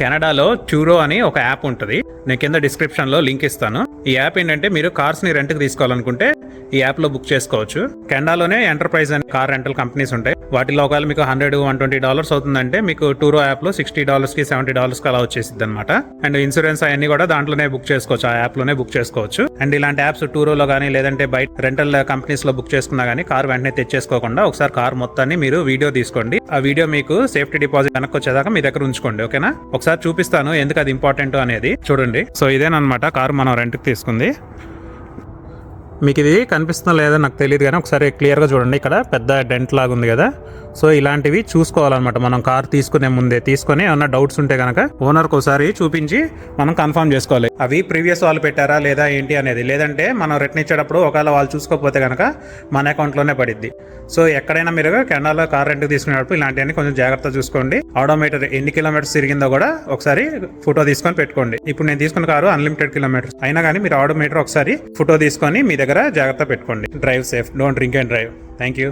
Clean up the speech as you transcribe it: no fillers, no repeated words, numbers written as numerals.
కెనడాలో ట్యూరో అని ఒక యాప్ ఉంటుంది. నేను కింద డిస్క్రిప్షన్ లో లింక్ ఇస్తాను. ఈ యాప్ ఏంటంటే మీరు కార్స్ ని రెంట్ కి తీసుకోవాలనుకుంటే ఈ యాప్ లో బుక్ చేసుకోవచ్చు. కెనడాలోనే ఎంటర్ప్రైజ్ అని కార్ రెంటల్ కంపెనీస్ ఉంటాయి. వాటిలో ఒకవేళ మీకు $100-120 అవుతుందంటే మీకు టూరో యాప్ లో $60 కి $70 కి అలా వచ్చేసిద్ది అనమాట. అండ్ ఇన్సూరెన్స్ అవన్నీ కూడా దాంట్లోనే బుక్ చేసుకోవచ్చు, ఆ యాప్ లోనే బుక్ చేసుకోవచ్చు. అండ్ ఇలాంటి యాప్స్ టూరోలో కానీ లేదంటే బయట రెంటల్ కంపెనీస్ లో బుక్ చేసుకున్నా కానీ కార్ వెంటనే తెచ్చేసుకోకుండా ఒకసారి కార్ మొత్తాన్ని మీరు వీడియో తీసుకోండి. ఆ వీడియో మీకు సేఫ్టీ డిపాజిట్ వెనక్కి వచ్చేదాకా మీ దగ్గర ఉంచుకోండి. ఓకేనా? ఒకసారి చూపిస్తాను ఎందుకు అది ఇంపార్టెంట్ అనేది. చూడండి. సో ఇదేనమాట కార్ మనం రెంట్కి తీసుకుంది. మీకు ఇది కనిపిస్తుందో లేదో నాకు తెలియదు కానీ ఒకసారి క్లియర్గా చూడండి. ఇక్కడ పెద్ద డెంట్ లాగా ఉంది కదా. సో ఇలాంటివి చూసుకోవాలన్నమాట మనం కార్ తీసుకునే ముందే. తీసుకొని ఏమన్నా డౌట్స్ ఉంటే కనుక ఓనర్కి ఒకసారి చూపించి మనం కన్ఫర్మ్ చేసుకోవాలి అవి ప్రీవియస్ వాళ్ళు పెట్టారా లేదా ఏంటి అనేది. లేదంటే మనం రిటర్న్ ఇచ్చేటప్పుడు ఒకవేళ వాళ్ళు చూసుకోకపోతే కనుక మన అకౌంట్లోనే పడిద్ది. సో ఎక్కడైనా మీరు కెనడాలో కార్ రెంట్కి తీసుకునేటప్పుడు ఇలాంటివన్నీ కొంచెం జాగ్రత్త చూసుకోండి. ఆడోమీటర్ ఎన్ని కిలోమీటర్స్ తిరిగిందో కూడా ఒకసారి ఫోటో తీసుకొని పెట్టుకోండి. ఇప్పుడు నేను తీసుకున్న కారు అన్లిమిటెడ్ కిలోమీటర్స్ అయినా కానీ మీరు ఆడోమీటర్ ఒకసారి ఫోటో తీసుకొని మీ దగ్గర జాగ్రత్త పెట్టుకోండి. Drive safe, don't drink and drive. Thank you.